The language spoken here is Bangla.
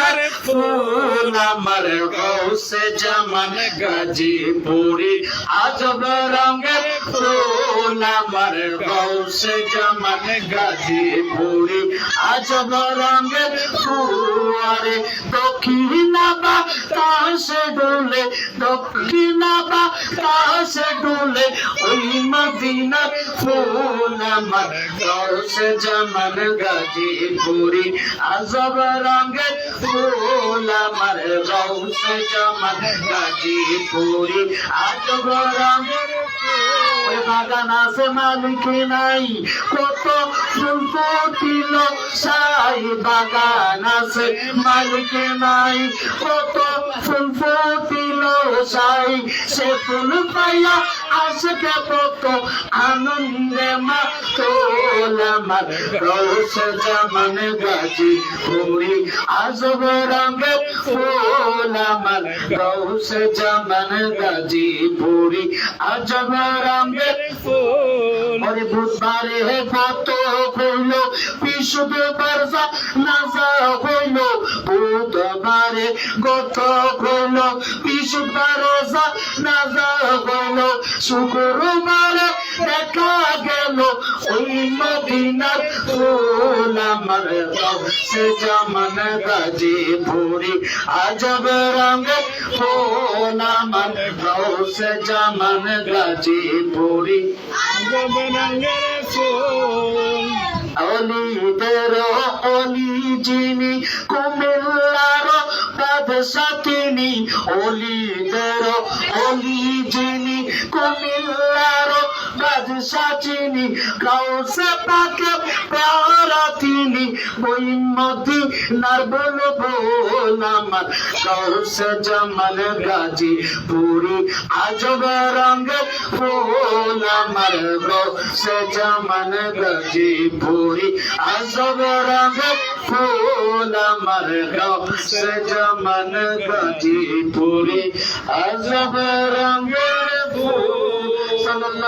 মদিনার ফুল আমার গৌসে জামান গাজীপুরি আজব রঙের ফুল আমার গৌসে জামান গাজীপুরি আজব রঙের ফুল দক্ষিণা বাতাসে ডোলে দক্ষিণা বাতাসে ডোলে ওই মদিনার ফুল আমার গৌসে জামান গাজীপুরি আজব রঙের ফুল আমার গৌসে জামান গাজীপুরি আজব রঙের ওই বাগান আছে মালিক নাই কত ফুল ফুটিল সাই বাগান আছে মালিক নাই কত ফুল ফুটিল সাই সে ফুল পাইয়া আজকে কত আনন্দে মাতোল আমার গৌসে জামান গাজীপুরি আজব রঙের ফুল আমার গৌসে জামান গাজীপুরি আজব রঙের ফুল ওরে বুধবারে কত হইল বিশুদ্ধ বর্ষা নাজা হইল বুধবারে কত হইল বিশুদ্ধ রোজা নাজা হইল শুক্রবারে দেখা গেল ওই মদিনার ফুল আমার গৌসে জামান গাজীপুরি আজব রঙের ফুল আমার গৌসে জামান গাজীপুরি আজব রঙের ফুল অলিদের অলি যিনি কুমিল্লার বাদশা তিনি অলিদের অলি যিনি কুমিল্লার বাদশা যিনি গৌসে পাকে প্যারা তিনি ওই মদিনার বলবো আমার গৌসে জামান গাজীপুরি আজব রঙের ফুল আমার গৌসে জামান গাজীপুরি আজব রঙের ফুল আমার গৌসে জামান গাজীপুরি আজব রঙের ফুল।